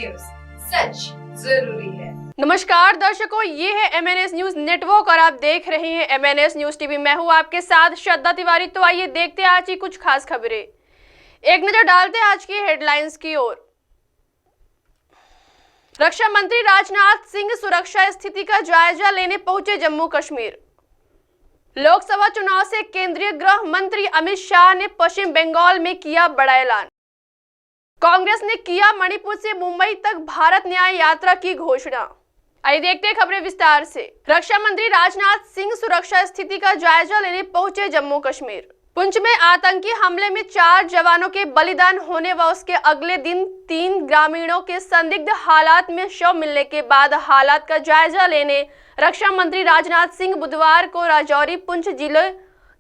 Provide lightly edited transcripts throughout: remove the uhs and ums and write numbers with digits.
News, सच जरूरी है। नमस्कार दर्शकों, ये है MNS न्यूज नेटवर्क और आप देख रहे हैं MNS न्यूज टीवी। मैं हूं आपके साथ श्रद्धा तिवारी। तो आइए देखते हैं आज की कुछ खास खबरें। एक नजर डालते हैं आज की हेडलाइंस की ओर। रक्षा मंत्री राजनाथ सिंह सुरक्षा स्थिति का जायजा लेने पहुंचे जम्मू कश्मीर। लोकसभा चुनाव से केंद्रीय गृह मंत्री अमित शाह ने पश्चिम बंगाल में किया बड़ा ऐलान। कांग्रेस ने किया मणिपुर से मुंबई तक भारत न्याय यात्रा की घोषणा। आइए देखते हैं खबरें विस्तार से। रक्षा मंत्री राजनाथ सिंह सुरक्षा स्थिति का जायजा लेने पहुंचे जम्मू कश्मीर। पुंछ में आतंकी हमले में 4 जवानों के बलिदान होने व उसके अगले दिन 3 ग्रामीणों के संदिग्ध हालात में शव मिलने के बाद हालात का जायजा लेने रक्षा मंत्री राजनाथ सिंह बुधवार को राजौरी पुंछ जिले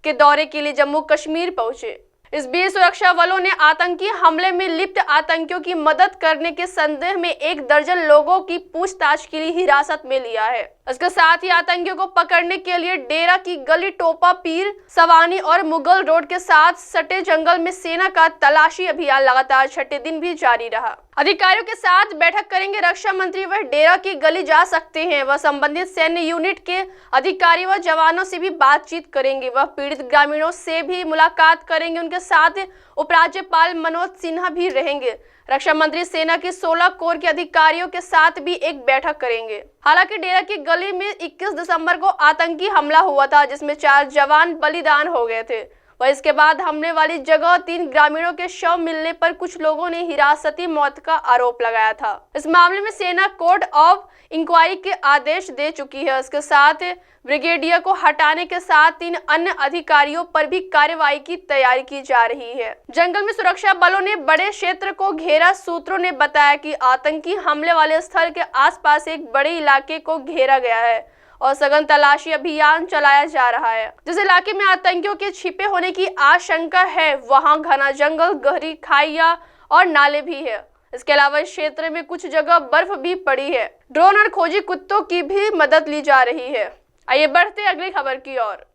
के दौरे के लिए जम्मू कश्मीर पहुंचे। इस बीच सुरक्षा बलों ने आतंकी हमले में लिप्त आतंकियों की मदद करने के संदेह में 1 दर्जन लोगों की पूछताछ के लिए हिरासत में लिया है। इसके साथ ही आतंकियों को पकड़ने के लिए डेरा की गली, टोपा पीर, सवानी और मुगल रोड के साथ सटे जंगल में सेना का तलाशी अभियान लगातार 6ठे दिन भी जारी रहा। अधिकारियों के साथ बैठक करेंगे रक्षा मंत्री। वह डेरा की गली जा सकते हैं। वह संबंधित सैन्य यूनिट के अधिकारी व जवानों से भी बातचीत करेंगे। वह पीड़ित ग्रामीणों से भी मुलाकात करेंगे। उनके साथ उपराज्यपाल मनोज सिन्हा भी रहेंगे। रक्षा मंत्री सेना के 16 कोर के अधिकारियों के साथ भी एक बैठक करेंगे। हालांकि डेरा की गली में 21 दिसंबर को आतंकी हमला हुआ था, जिसमें 4 जवान बलिदान हो गए थे। वह इसके बाद हमले वाली जगह 3 ग्रामीणों के शव मिलने पर कुछ लोगों ने हिरासती मौत का आरोप लगाया था। इस मामले में सेना कोर्ट ऑफ इंक्वायरी के आदेश दे चुकी है। इसके साथ ब्रिगेडियर को हटाने के साथ 3 अन्य अधिकारियों पर भी कार्रवाई की तैयारी की जा रही है। जंगल में सुरक्षा बलों ने बड़े क्षेत्र को घेरा। सूत्रों ने बताया कि आतंकी हमले वाले स्थल के आसपास एक बड़े इलाके को घेरा गया है और सघन तलाशी अभियान चलाया जा रहा है। जिस इलाके में आतंकियों के छिपे होने की आशंका है, वहां घना जंगल, गहरी खाइयां और नाले भी है। इसके अलावा इस क्षेत्र में कुछ जगह बर्फ भी पड़ी है। ड्रोन और खोजी कुत्तों की भी मदद ली जा रही है। आइए बढ़ते अगली खबर की ओर।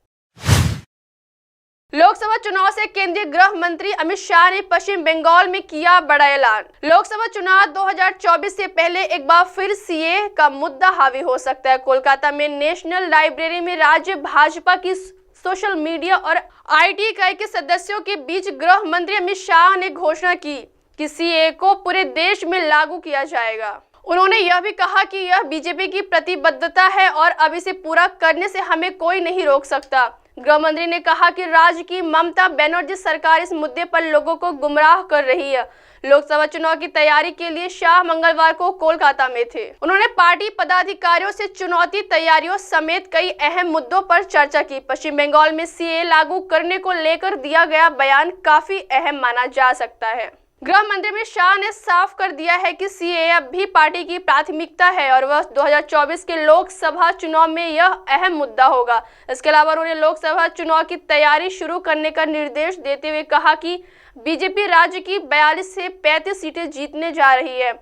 लोकसभा चुनाव से केंद्रीय गृह मंत्री अमित शाह ने पश्चिम बंगाल में किया बड़ा ऐलान। लोकसभा चुनाव 2024 से पहले एक बार फिर सीए का मुद्दा हावी हो सकता है। कोलकाता में नेशनल लाइब्रेरी में राज्य भाजपा की सोशल मीडिया और IT इकाई के सदस्यों के बीच गृह मंत्री अमित शाह ने घोषणा की कि सीए को पूरे देश में लागू किया जाएगा। उन्होंने यह भी कहा कि यह बीजेपी की प्रतिबद्धता है और अब इसे पूरा करने से हमें कोई नहीं रोक सकता। गृह मंत्री ने कहा कि राज्य की ममता बनर्जी सरकार इस मुद्दे पर लोगों को गुमराह कर रही है। लोकसभा चुनाव की तैयारी के लिए शाह मंगलवार को कोलकाता में थे। उन्होंने पार्टी पदाधिकारियों से चुनौती तैयारियों समेत कई अहम मुद्दों पर चर्चा की। पश्चिम बंगाल में सीए लागू करने को लेकर दिया गया बयान काफी अहम माना जा सकता है। गृह मंत्री अमित शाह ने साफ कर दिया है कि सीए अब भी पार्टी की प्राथमिकता है और वह 2024 के लोकसभा चुनाव में यह अहम मुद्दा होगा। इसके अलावा उन्होंने लोकसभा चुनाव की तैयारी शुरू करने का निर्देश देते हुए कहा कि बीजेपी राज्य की 42 से 35 सीटें जीतने जा रही है।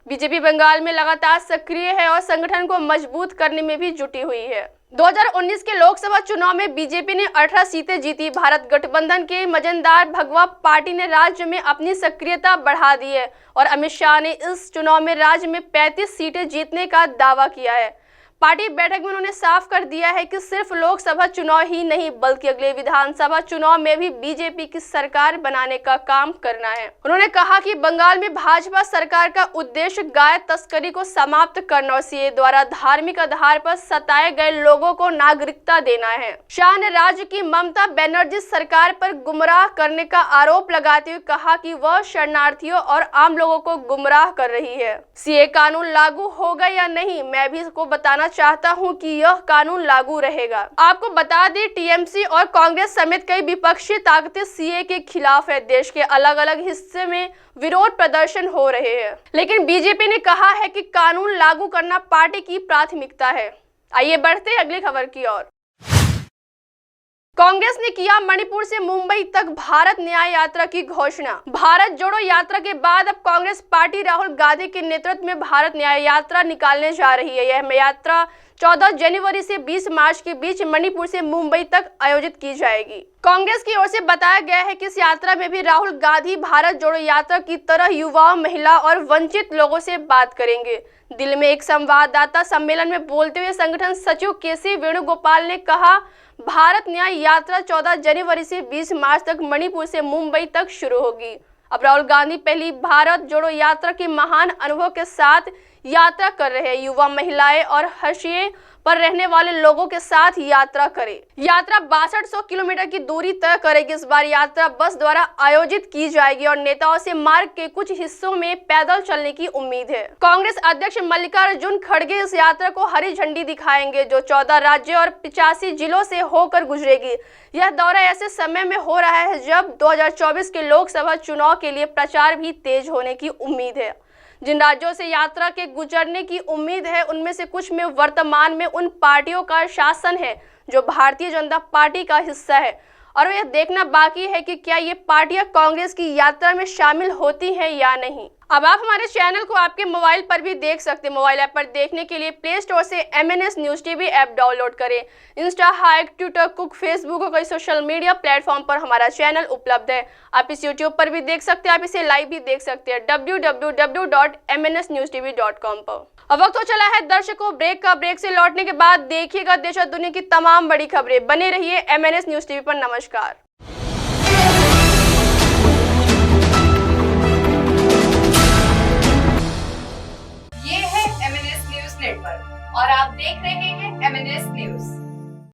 बीजेपी बंगाल में लगातार सक्रिय है और संगठन को मजबूत करने में भी जुटी हुई है। 2019 के लोकसभा चुनाव में बीजेपी ने 18 सीटें जीती। भारत गठबंधन के मजनदार भगवा पार्टी ने राज्य में अपनी सक्रियता बढ़ा दी है और अमित शाह ने इस चुनाव में राज्य में 35 सीटें जीतने का दावा किया है। पार्टी बैठक में उन्होंने साफ कर दिया है कि सिर्फ लोकसभा चुनाव ही नहीं बल्कि अगले विधानसभा चुनाव में भी बीजेपी की सरकार बनाने का काम करना है। उन्होंने कहा कि बंगाल में भाजपा सरकार का उद्देश्य गाय तस्करी को समाप्त करना और सीए द्वारा धार्मिक आधार पर सताए गए लोगों को नागरिकता देना है। शाह ने राज्य की ममता बनर्जी सरकार पर गुमराह करने का आरोप लगाते हुए कहा कि वह शरणार्थियों और आम लोगों को गुमराह कर रही है। सीए कानून लागू होगा या नहीं, मैं भी इसको बताना चाहता हूं कि यह कानून लागू रहेगा। आपको बता दें, टीएमसी और कांग्रेस समेत कई विपक्षी ताकतें सीए के खिलाफ है। देश के अलग अलग हिस्से में विरोध प्रदर्शन हो रहे हैं, लेकिन बीजेपी ने कहा है कि कानून लागू करना पार्टी की प्राथमिकता है। आइए बढ़ते अगली खबर की ओर। कांग्रेस ने किया मणिपुर से मुंबई तक भारत न्याय यात्रा की घोषणा। भारत जोड़ो यात्रा के बाद अब कांग्रेस पार्टी राहुल गांधी के नेतृत्व में भारत न्याय यात्रा निकालने जा रही है। यह यात्रा 14 जनवरी से 20 मार्च के बीच मणिपुर से मुंबई तक आयोजित की जाएगी। कांग्रेस की ओर से बताया गया है कि इस यात्रा में भी राहुल गांधी भारत जोड़ो यात्रा की तरह युवाओं, महिला और वंचित लोगों से बात करेंगे। दिल्ली में एक संवाददाता सम्मेलन में बोलते हुए संगठन सचिव केसी वेणुगोपाल ने कहा, भारत न्याय यात्रा 14 जनवरी से 20 मार्च तक मणिपुर से मुंबई तक शुरू होगी। अब राहुल गांधी पहली भारत जोड़ो यात्रा के महान अनुभव के साथ यात्रा कर रहे हैं। युवा, महिलाएं और हाशिए पर रहने वाले लोगों के साथ यात्रा करें। यात्रा 6200 किलोमीटर की दूरी तय करेगी। इस बार यात्रा बस द्वारा आयोजित की जाएगी और नेताओं से मार्ग के कुछ हिस्सों में पैदल चलने की उम्मीद है। कांग्रेस अध्यक्ष मल्लिकार्जुन खड़गे इस यात्रा को हरी झंडी दिखाएंगे, जो 14 राज्यों और 85 जिलों से होकर गुजरेगी। यह दौरा ऐसे समय में हो रहा है जब 2024 के लोकसभा चुनाव के लिए प्रचार भी तेज होने की उम्मीद है। जिन राज्यों से यात्रा के गुजरने की उम्मीद है, उनमें से कुछ में वर्तमान में उन पार्टियों का शासन है जो भारतीय जनता पार्टी का हिस्सा है, और यह देखना बाकी है कि क्या ये पार्टियां कांग्रेस की यात्रा में शामिल होती हैं या नहीं। अब आप हमारे चैनल को आपके मोबाइल पर भी देख सकते हैं। मोबाइल ऐप पर देखने के लिए प्ले स्टोर से MNS news TV app download करें। इंस्टा, हाइक, ट्विटर, कुक, फेसबुक और कई सोशल मीडिया प्लेटफॉर्म पर हमारा चैनल उपलब्ध है। आप इस यूट्यूब पर भी देख सकते हैं, आप इसे लाइव भी देख सकते हैं www.mnsnewstv.com पर। अब वक्त हो चला है दर्शकों ब्रेक का। ब्रेक से लौटने के बाद देखिएगा देश और दुनिया की तमाम बड़ी खबरें। बने रहिए MNS न्यूज टीवी पर। नमस्कार।